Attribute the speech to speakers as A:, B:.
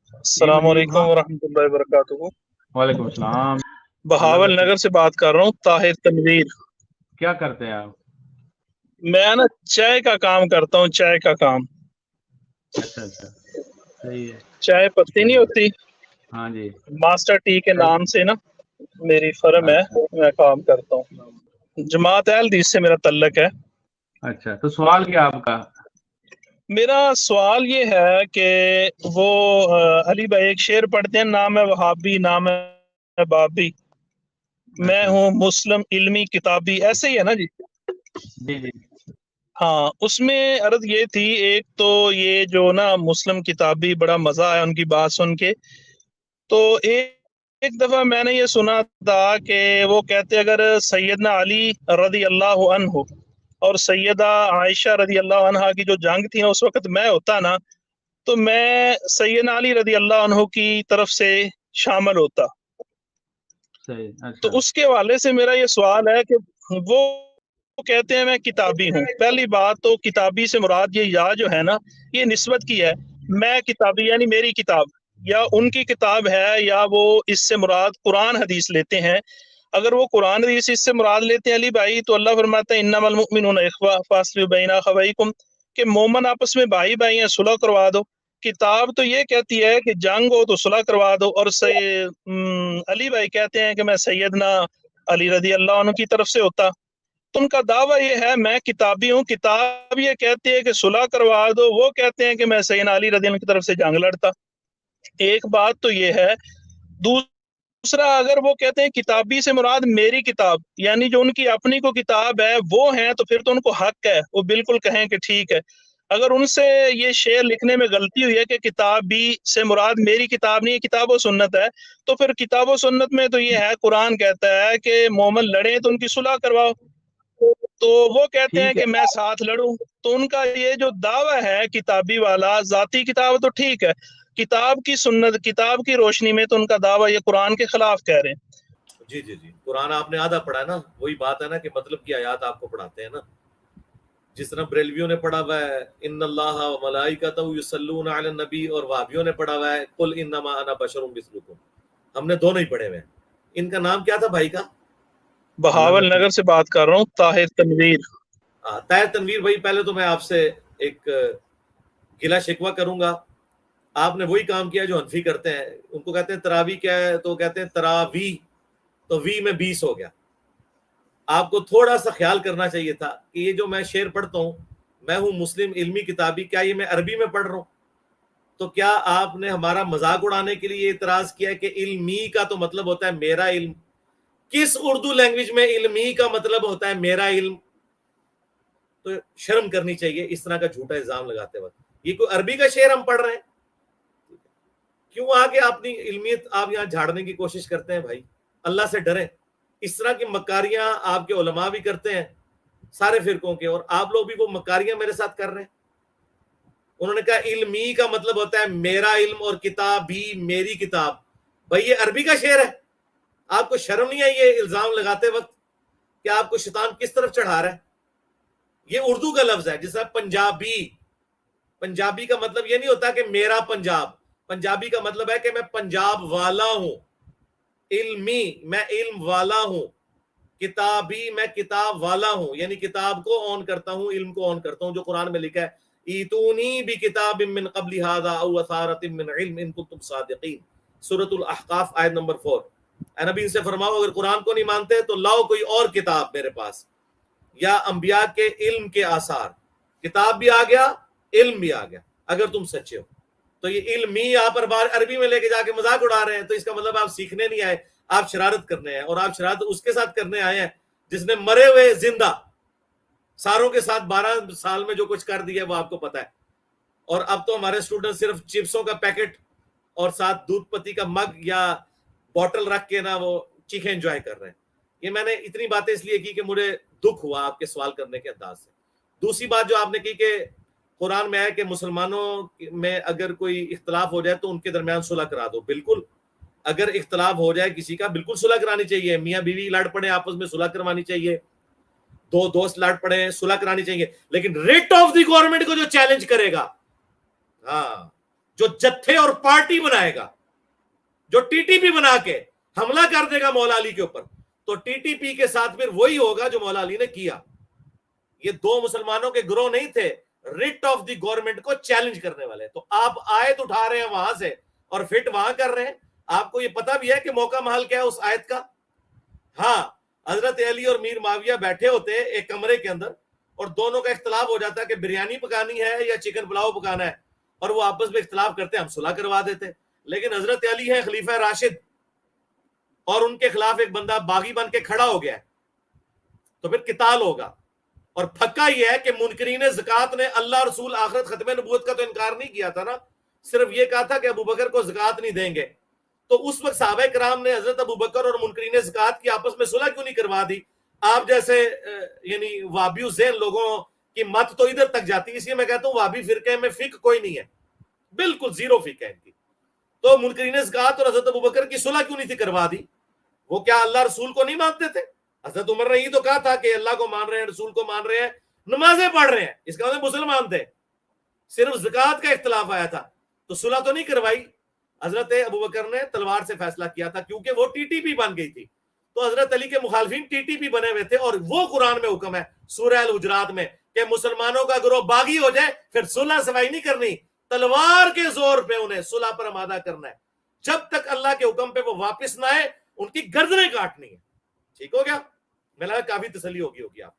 A: جی
B: السلام
A: منیب
B: علیکم ورحمۃ اللہ وبرکاتہ۔
A: وعلیکم السلام۔
B: بہاول نگر سے بات کر رہا ہوں، طاہر تنویر۔
A: کیا کرتے ہیں آپ؟
B: میں نا چائے کا کام کرتا ہوں، چائے کا کام۔
A: اچھا اچھا، صحیح ہے۔
B: چائے پتی نہیں ہوتی،
A: ہاں جی،
B: ماسٹر ٹی کے نام سے نا میری فرم ہے،
A: اچھا
B: میں کام کرتا ہوں۔ جماعت اہل حدیث سے میرا تعلق ہے۔
A: اچھا، تو سوال کیا آپ کا؟
B: میرا سوال یہ ہے کہ وہ علی بھائی ایک شعر پڑھتے ہیں، نام ہے وہابی نام ہے بابی، میں
A: اچھا
B: ہوں مسلم علمی کتابی، ایسے ہی ہے نا جی؟
A: جی جی
B: ہاں، اس میں عرض یہ تھی، ایک تو یہ جو نا مسلم کتابی، بڑا مزہ آیا ان کی بات سن کے۔ تو ایک دفعہ میں نے یہ سنا تھا کہ وہ کہتے اگر سیدنا علی رضی اللہ عنہ اور سیدہ عائشہ رضی اللہ عنہ کی جو جنگ تھی نا، اس وقت میں ہوتا نا تو میں سیدنا علی رضی اللہ عنہ کی طرف سے شامل ہوتا۔
A: صحیح،
B: تو
A: اچھا
B: اس کے حوالے سے میرا یہ سوال ہے کہ وہ کہتے ہیں میں کتابی ہوں۔ پہلی بات تو کتابی سے مراد یہ یا جو ہے نا، یہ نسبت کی ہے، میں کتابی یعنی میری کتاب یا ان کی کتاب ہے، یا وہ اس سے مراد قرآن حدیث لیتے ہیں۔ اگر وہ قرآن حدیث اس سے مراد لیتے ہیں علی بھائی، تو اللہ فرماتا ہے انما المؤمنون اخوہ فاصلحوا بین اخویکم، کہ مومن آپس میں بھائی بھائی ہیں، صلح کروا دو۔ کتاب تو یہ کہتی ہے کہ جنگ ہو تو صلح کروا دو، اور علی بھائی کہتے ہیں کہ میں سیدنا علی رضی اللہ عنہ کی طرف سے ہوتا۔ تو ان کا دعویٰ یہ ہے میں کتابی ہوں، کتاب یہ کہتی ہے کہ صلح کروا دو، وہ کہتے ہیں کہ میں سیدنا علی رضی اللہ عنہ کی طرف سے جنگ لڑتا۔ ایک بات تو یہ ہے۔ دوسرا، اگر وہ کہتے ہیں کتابی سے مراد میری کتاب، یعنی جو ان کی اپنی کو کتاب ہے وہ ہیں، تو پھر تو ان کو حق ہے، وہ بالکل کہیں کہ ٹھیک ہے۔ اگر ان سے یہ شعر لکھنے میں غلطی ہوئی ہے کہ کتابی سے مراد میری کتاب نہیں ہے، کتاب و سنت ہے، تو پھر کتاب و سنت میں تو یہ ہے، قرآن کہتا ہے کہ مومن لڑیں تو ان کی صلح کرواؤ، تو وہ کہتے ہیں
A: ٹھیک ہے۔
B: کہ میں ساتھ لڑوں۔ تو ان کا یہ جو دعویٰ ہے کتابی والا، ذاتی کتاب تو ٹھیک ہے، کتاب کی سنت، کتاب کی روشنی میں تو ان کا دعویٰ یہ قرآن کے خلاف کہہ رہے ہیں۔
C: جی جی جی، قرآن آپ نے آدھا پڑھا ہے نا، وہی بات ہے نا کہ مطلب کی آیات آپ کو پڑھاتے ہیں نا، جس طرح بریلویوں نے پڑھا ہوا ہے ان اللہ و ملائکتہ یصلون علی النبی، اور وہابیوں نے پڑھا ہوا ہے قل انما انا بشر مثلکم۔ ہم نے دونوں ہی پڑھے ہوئے ہیں۔ ان کا نام کیا تھا بھائی کا؟
B: بہاول نگر سے بات کر رہا ہوں، طاہر تنویر۔
C: طاہر تنویر بھائی، پہلے تو میں آپ سے ایک گلا شکوہ کروں گا۔ آپ نے وہی کام کیا جو حنفی کرتے ہیں، ان کو کہتے ہیں تراوی کیا ہے، تو کہتے ہیں تراوی، تو وی میں 20 ہو گیا۔ آپ کو تھوڑا سا خیال کرنا چاہیے تھا کہ یہ جو میں شعر پڑھتا ہوں، میں ہوں مسلم علمی کتابی، کیا یہ میں عربی میں پڑھ رہا ہوں؟ تو کیا آپ نے ہمارا مذاق اڑانے کے لیے اعتراض کیا ہے کہ علمی کا تو مطلب ہوتا ہے میرا علم؟ کس اردو لینگویج میں علمی کا مطلب ہوتا ہے میرا علم؟ تو شرم کرنی چاہیے اس طرح کا جھوٹا الزام لگاتے وقت۔ یہ کوئی عربی کا شعر ہم پڑھ رہے ہیں؟ کیوں آگے اپنی علمیت آپ یہاں جھاڑنے کی کوشش کرتے ہیں؟ بھائی اللہ سے ڈریں۔ اس طرح کی مکاریاں آپ کے علماء بھی کرتے ہیں سارے فرقوں کے، اور آپ لوگ بھی وہ مکاریاں میرے ساتھ کر رہے ہیں۔ انہوں نے کہا علمی کا مطلب ہوتا ہے میرا علم، اور کتاب بھی میری کتاب۔ بھائی یہ عربی کا شعر ہے، آپ کو شرم نہیں آئی یہ الزام لگاتے وقت کہ آپ کو شیطان کس طرف چڑھا رہا ہے؟ یہ اردو کا لفظ ہے، جس طرح پنجابی، پنجابی کا مطلب یہ نہیں ہوتا کہ میرا پنجاب، پنجابی کا مطلب ہے کہ میں پنجاب والا ہوں۔ علمی، میں علم والا ہوں۔ کتابی، میں کتاب والا ہوں، یعنی کتاب کو اون کرتا ہوں، علم کو اون کرتا ہوں، جو قرآن میں لکھا ہے ایتونی بکتاب من قبل ھذا او اثارۃ من علم ان کنتم صادقین، سورۃ الاحقاف آیت نمبر 4۔ اے نبی ان سے فرماؤ اگر قرآن کو نہیں مانتے تو لاؤ کوئی اور کتاب میرے پاس، یا انبیاء کے علم کے آثار، کتاب بھی آ گیا، علم بھی آ گیا، اگر تم سچے ہو۔ تو یہ علمی یہاں پر بار عربی میں لے کے جا کے مذاق اڑا رہے ہیں، تو اس کا مطلب آپ سیکھنے نہیں آئے، آپ شرارت کرنے ہیں، اور آپ شرارت اس کے ساتھ کرنے آئے ہیں جس نے مرے ہوئے زندہ ساروں کے ساتھ 12 سال میں جو کچھ کر دیا وہ آپ کو پتا ہے۔ اور اب تو ہمارے اسٹوڈنٹ صرف چپسوں کا پیکٹ اور ساتھ دودھ پتی کا مگ یا بوٹل رکھ کے نا وہ چیخیں انجوائے کر رہے ہیں۔ یہ میں نے اتنی باتیں اس لیے کی کہ مجھے دکھ ہوا آپ کے سوال کرنے کے انداز سے۔ دوسری بات جو آپ نے کی کہ قرآن میں ہے کہ مسلمانوں میں اگر کوئی اختلاف ہو جائے تو ان کے درمیان صلح کرا دو۔ بالکل، اگر اختلاف ہو جائے کسی کا بالکل صلح کرانی چاہیے، میاں بیوی لڑ پڑے آپس میں صلح کروانی چاہیے، دو دوست لڑ پڑے صلح کرانی چاہیے، لیکن ریٹ آف دی گورنمنٹ کو جو چیلنج کرے گا، ہاں جو جتھے اور پارٹی بنائے گا, جو ٹی ٹی پی بنا کے حملہ کر دے گا مولا علی کے اوپر, تو ٹی ٹی پی کے ساتھ پھر وہی ہوگا جو مولا علی نے کیا. یہ دو مسلمانوں کے گروہ نہیں تھے ریٹ آف دی گورنمنٹ کو چیلنج کرنے والے. تو آپ آیت اٹھا رہے ہیں وہاں سے اور فٹ وہاں کر رہے ہیں. آپ کو یہ پتا بھی ہے کہ موقع محل کیا ہے اس آیت کا؟ ہاں, حضرت علی اور میر معاویہ بیٹھے ہوتے ہیں ایک کمرے کے اندر, اور دونوں کا اختلاف ہو جاتا ہے کہ بریانی پکانی ہے یا چکن پلاؤ پکانا ہے, اور وہ آپس میں اختلاف کرتے ہیں, ہم صلح کروا دیتے. لیکن حضرت علی ہے خلیفہ راشد, اور ان کے خلاف ایک بندہ باغی بن کے کھڑا ہو گیا ہے, تو پھر قتال ہوگا. اور پھکا یہ ہے کہ منکرین زکات نے اللہ رسول آخرت ختم نبوت کا تو انکار نہیں کیا تھا نا, صرف یہ کہا تھا کہ ابو بکر کو زکات نہیں دیں گے. تو اس وقت صحابہ کرام نے حضرت ابو بکر اور منکرین زکات کی آپس میں صلح کیوں نہیں کروا دی؟ آپ جیسے یعنی وابی ذہن لوگوں کی مت تو ادھر تک جاتی ہے, اس لیے میں کہتا ہوں وابی فرقے میں فقہ کوئی نہیں ہے, بالکل زیرو فقہ ہے ان کی. تو منکرین زکات اور حضرت ابو بکر کی صلح کیوں نہیں تھی کروا دی؟ وہ کیا اللہ رسول کو نہیں مانتے تھے؟ حضرت عمر نے یہ تو کہا تھا کہ اللہ کو مان رہے ہیں, رسول کو مان رہے ہیں, نمازیں پڑھ رہے ہیں, اس کا مطلب مسلمان تھے. صرف زکات کا اختلاف آیا تھا, تو صلح تو نہیں کروائی. حضرت ابو بکر نے تلوار سے فیصلہ کیا تھا کیونکہ وہ ٹی ٹی پی بن گئی تھی. تو حضرت علی کے مخالفین ٹی ٹی پی بنے ہوئے تھے, اور وہ قرآن میں حکم ہے سورہ الحجرات میں کہ مسلمانوں کا گروہ باغی ہو جائے پھر صلح سفائی نہیں کرنی, تلوار کے زور پہ انہیں صلح پر آمادہ کرنا ہے. جب تک اللہ کے حکم پہ وہ واپس نہ آئے ان کی گردنیں کاٹنی ہے. ٹھیک ہو گیا؟ میں لگا کافی تسلی ہوگی آپ.